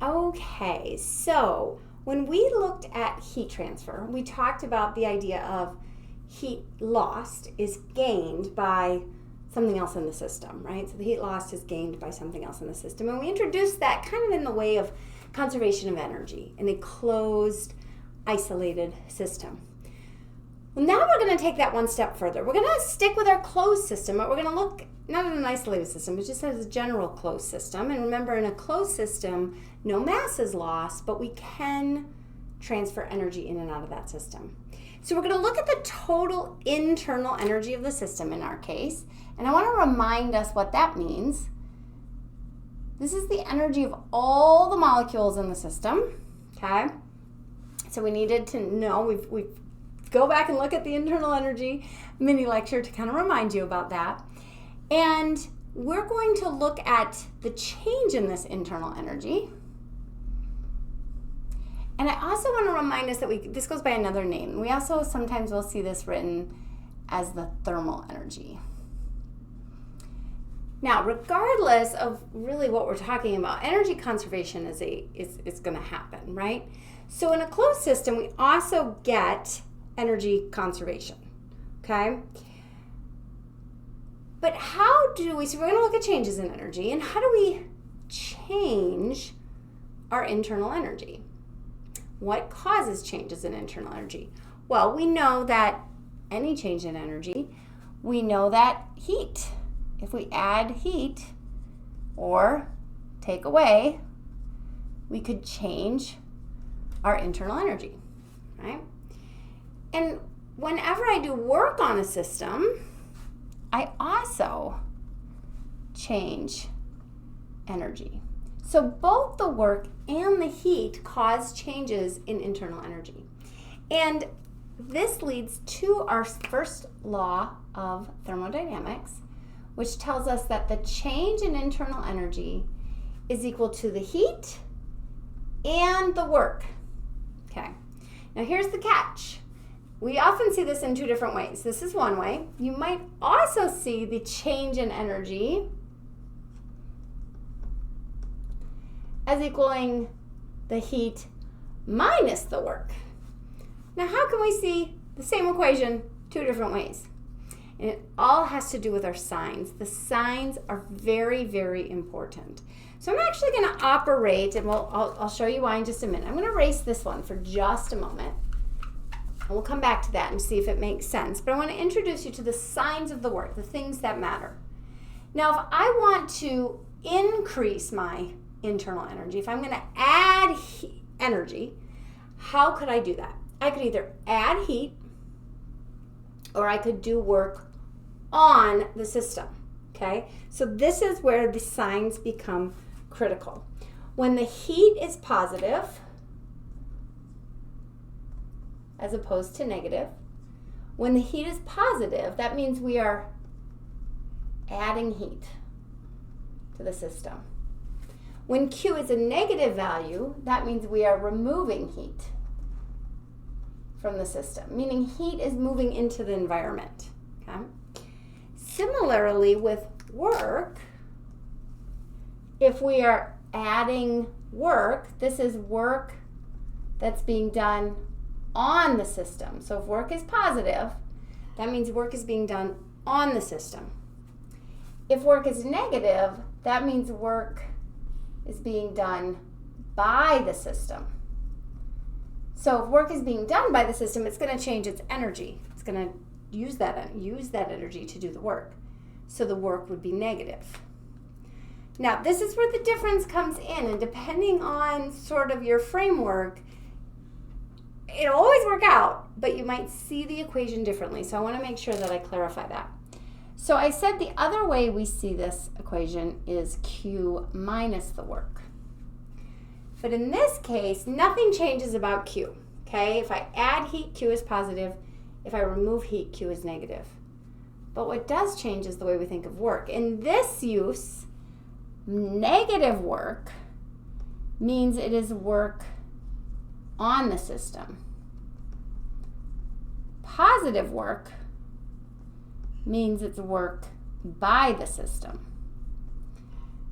Okay, so when we looked at heat transfer, we talked about the idea of heat lost is gained by something else in the system, right? So the heat lost is gained by something else in the system. And we introduced that kind of in the way of conservation of energy in a closed, isolated system. Well, now we're going to take that one step further. We're going to stick with our closed system, but we're going to look not at an isolated system, but just as a general closed system. And remember, in a closed system, no mass is lost, but we can transfer energy in and out of that system. So we're going to look at the total internal energy of the system in our case. And I want to remind us what that means. This is the energy of all the molecules in the system, okay? So we needed to know, we've go back and look at the internal energy mini lecture to kind of remind you about that. And we're going to look at the change in this internal energy. And I also want to remind us that this goes by another name. We also sometimes will see this written as the thermal energy. Now, regardless of really what we're talking about, energy conservation is going to happen, right? So in a closed system, we also get energy conservation, okay? But how do we, so we're going to look at changes in energy, and how do we change our internal energy? What causes changes in internal energy? Well, we know that any change in energy, we know that heat. If we add heat or take away, we could change our internal energy, right? And whenever I do work on a system, I also change energy. So both the work and the heat cause changes in internal energy. And this leads to our first law of thermodynamics, which tells us that the change in internal energy is equal to the heat and the work. Okay, now here's the catch. We often see this in two different ways. This is one way. You might also see the change in energy as equaling the heat minus the work. Now, how can we see the same equation two different ways? And it all has to do with our signs. The signs are very, very important. So I'm actually going to operate, and I'll show you why in just a minute. I'm going to erase this one for just a moment. And we'll come back to that and see if it makes sense. But I want to introduce you to the signs of the work, the things that matter. Now, if I want to increase my internal energy, if I'm going to add energy, how could I do that? I could either add heat or I could do work on the system, okay? So this is where the signs become critical. When the heat is positive, as opposed to negative, when the heat is positive, that means we are adding heat to the system. When Q is a negative value, that means we are removing heat from the system, meaning heat is moving into the environment. Okay? Similarly with work, if we are adding work, this is work that's being done on the system. So if work is positive, that means work is being done on the system. If work is negative, that means work is being done by the system. So if work is being done by the system, it's going to change its energy. It's going to use that energy to do the work. So the work would be negative. Now, this is where the difference comes in, and depending on sort of your framework, it'll always work out, but you might see the equation differently. So I want to make sure that I clarify that. So I said the other way we see this equation is Q minus the work. But in this case, nothing changes about Q, okay? If I add heat, Q is positive. If I remove heat, Q is negative. But what does change is the way we think of work. In this use, negative work means it is work on the system. Positive work means it's work by the system.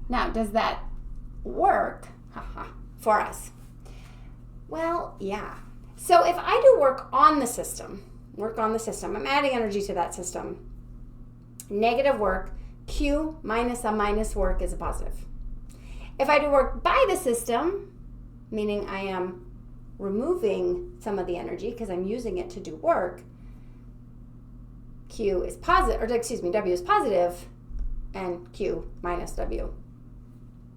Now, does that work for us? Well, yeah. So if I do work on the system, I'm adding energy to that system. Negative work, Q minus a minus work is a positive. If I do work by the system, meaning I am removing some of the energy because I'm using it to do work, W is positive, and Q minus W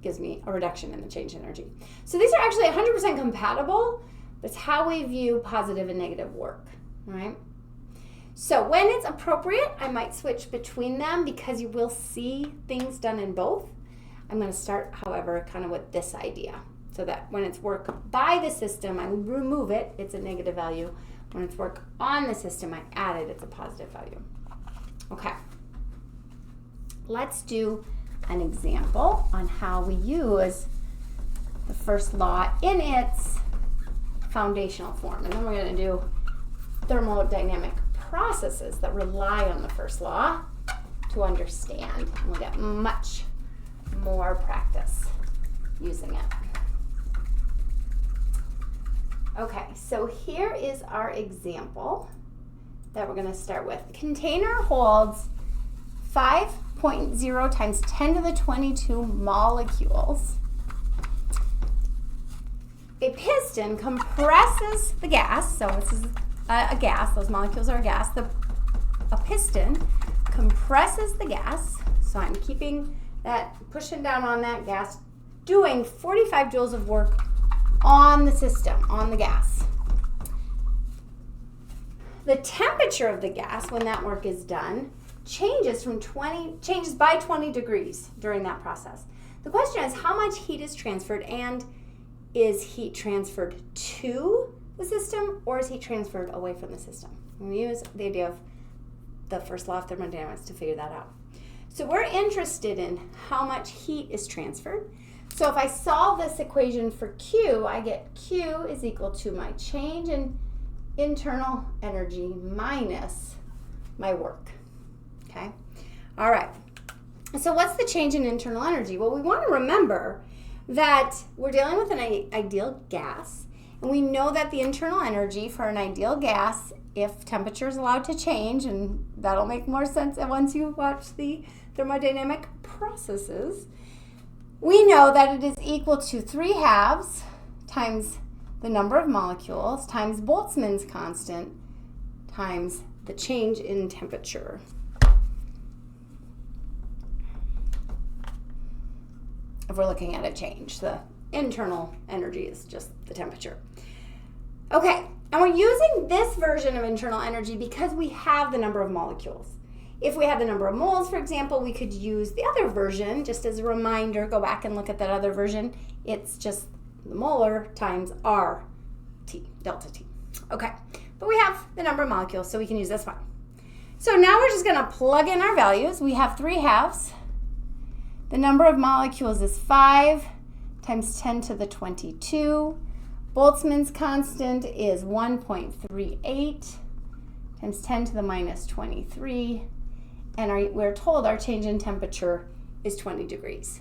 gives me a reduction in the change in energy. So these are actually 100% compatible. That's how we view positive and negative work, right? So when it's appropriate, I might switch between them because you will see things done in both. I'm going to start, however, kind of with this idea, so that when it's work by the system, I remove it, it's a negative value. When it's work on the system, I add it, it's a positive value. Okay. Let's do an example on how we use the first law in its foundational form. And then we're going to do thermodynamic processes that rely on the first law to understand. And we'll get much more practice using it. Okay, so here is our example that we're going to start with. The container holds 5.0 times 10 to the 22 molecules. A piston compresses the gas, so this is a gas, those molecules are a gas. A piston compresses the gas, so I'm keeping that, pushing down on that gas, doing 45 joules of work on the system, on the gas. The temperature of the gas when that work is done changes by 20 degrees during that process. The question is how much heat is transferred, and is heat transferred to the system or is heat transferred away from the system? We use the idea of the first law of thermodynamics to figure that out. So we're interested in how much heat is transferred. So if I solve this equation for Q, I get Q is equal to my change in internal energy minus my work. Okay? All right. So what's the change in internal energy? Well, we want to remember that we're dealing with an ideal gas, and we know that the internal energy for an ideal gas, if temperature is allowed to change, and that'll make more sense once you watch the thermodynamic processes, we know that it is equal to 3/2 times the number of molecules times Boltzmann's constant times the change in temperature. If we're looking at a change, the internal energy is just the temperature. Okay, and we're using this version of internal energy because we have the number of molecules. If we had the number of moles, for example, we could use the other version. Just as a reminder, go back and look at that other version. It's just the molar times RT, delta T. Okay, but we have the number of molecules, so we can use this one. So now we're just going to plug in our values. We have 3/2. The number of molecules is 5 times 10 to the 22. Boltzmann's constant is 1.38 times 10 to the minus 23. And we're told our change in temperature is 20 degrees.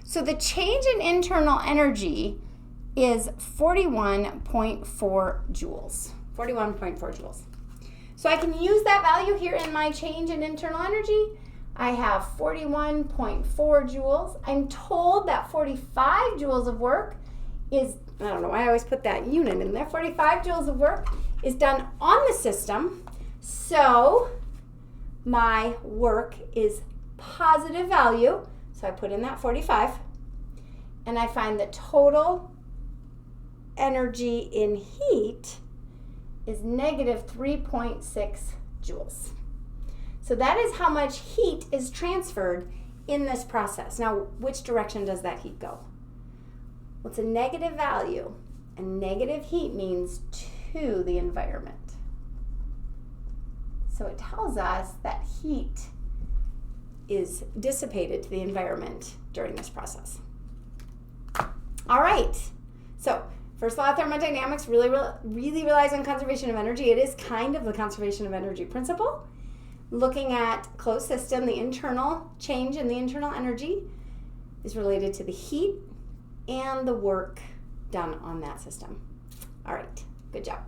So the change in internal energy is 41.4 joules. 41.4 joules. So I can use that value here in my change in internal energy. I have 41.4 joules. I'm told that 45 joules of work is, I don't know why I always put that unit in there, 45 joules of work is done on the system. So my work is positive value. So I put in that 45. And I find the total energy in heat is negative 3.6 joules. So that is how much heat is transferred in this process. Now, which direction does that heat go? Well, it's a negative value, and negative heat means to the environment. So it tells us that heat is dissipated to the environment during this process. All right, so first law of thermodynamics really relies on conservation of energy. It is kind of the conservation of energy principle. Looking at closed system, the internal change in the internal energy is related to the heat and the work done on that system. All right, good job.